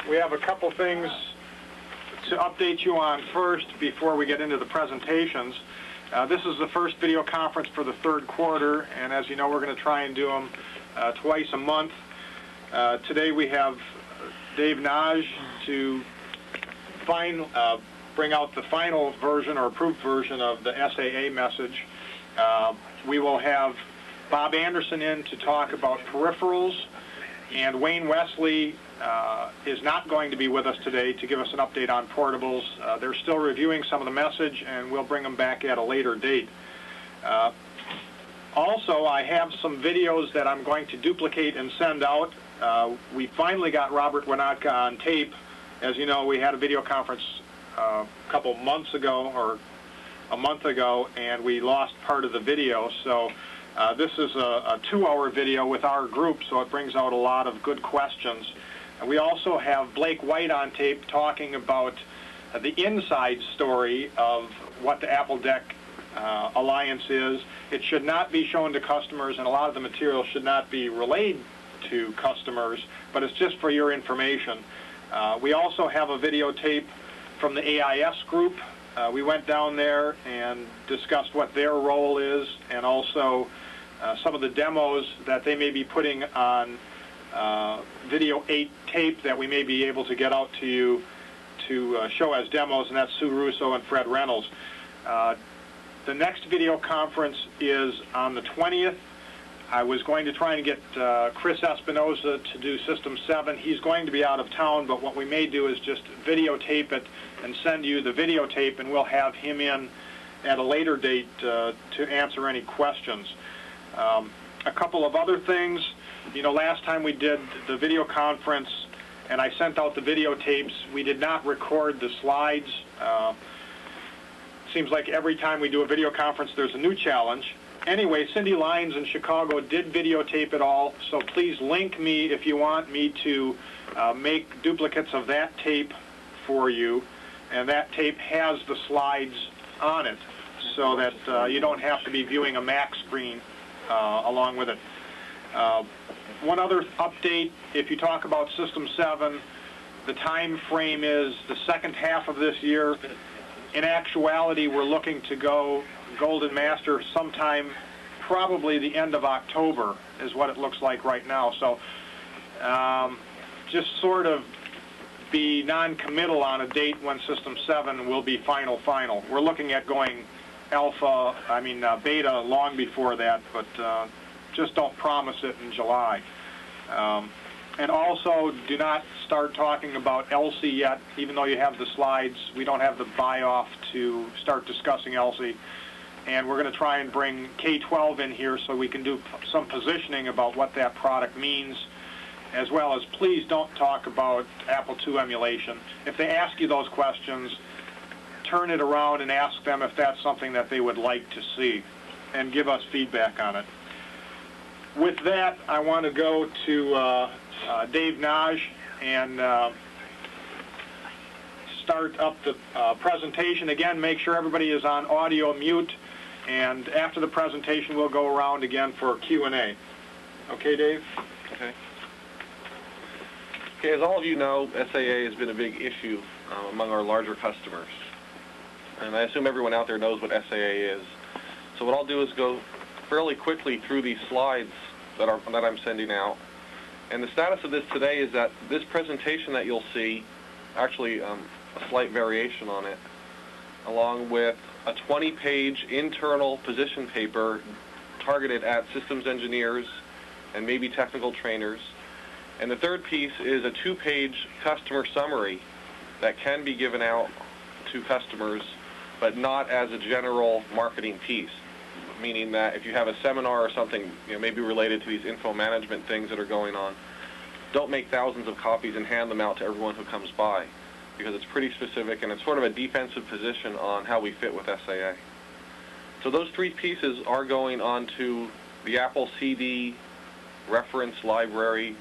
We have a couple things to update you on first before we get into the presentations. This is the first video conference for the third quarter, and as you know, we're going to try and do them twice a month. Today we have Dave Nagy to bring out the final version or approved version of the SAA message. We will have Bob Anderson in to talk about peripherals, and Wayne Wesley is not going to be with us today to give us an update on portables. They're still reviewing some of the message, and we'll bring them back at a later date. Also, I have some videos that I'm going to duplicate and send out. We finally got Robert Winatka on tape. As you know, we had a video conference a couple months ago, or a month ago, and we lost part of the video. So this is a 2-hour video with our group, so it brings out a lot of good questions. And we also have Blake White on tape talking about the inside story of what the Apple Deck Alliance is. It should not be shown to customers, and a lot of the material should not be relayed to customers, but it's just for your information. We also have a videotape from the AIS group. We went down there and discussed what their role is, and also some of the demos that they may be putting on Video 8 tape that we may be able to get out to you to show as demos, and that's Sue Russo and Fred Reynolds. The next video conference is on the 20th. I was going to try and get Chris Espinoza to do System 7. He's going to be out of town, but what we may do is just videotape it and send you the videotape, and we'll have him in at a later date to answer any questions. A couple of other things. You know, last time we did the video conference and I sent out the videotapes, we did not record the slides. Seems like every time we do a video conference there's a new challenge. Anyway, Cindy Lyons in Chicago did videotape it all, so please link me if you want me to make duplicates of that tape for you, and that tape has the slides on it so that you don't have to be viewing a Mac screen along with it. One other update, if you talk about System 7, the time frame is the second half of this year. In actuality, we're looking to go Golden Master sometime, probably the end of October is what it looks like right now. So just sort of be non-committal on a date when System 7 will be final. We're looking at going beta long before that, but just don't promise it in July. And also, do not start talking about ELSI yet, even though you have the slides. We don't have the buy-off to start discussing ELSI. And we're going to try and bring K-12 in here so we can do some positioning about what that product means, as well as please don't talk about Apple II emulation. If they ask you those questions, turn it around and ask them if that's something that they would like to see, and give us feedback on it. With that, I want to go to Dave Nagy and start up the presentation. Again, make sure everybody is on audio mute, and after the presentation we'll go around again for Q&A. Okay, Dave? Okay. Okay, as all of you know, SAA has been a big issue among our larger customers. And I assume everyone out there knows what SAA is. So what I'll do is go fairly quickly through these slides that I'm sending out. And the status of this today is that this presentation that you'll see, actually a slight variation on it, along with a 20-page internal position paper targeted at systems engineers and maybe technical trainers. And the third piece is a 2-page customer summary that can be given out to customers, but not as a general marketing piece. Meaning that if you have a seminar or something, maybe related to these info management things that are going on, don't make thousands of copies and hand them out to everyone who comes by, because it's pretty specific and it's sort of a defensive position on how we fit with SAA. So those 3 pieces are going onto the Apple CD reference library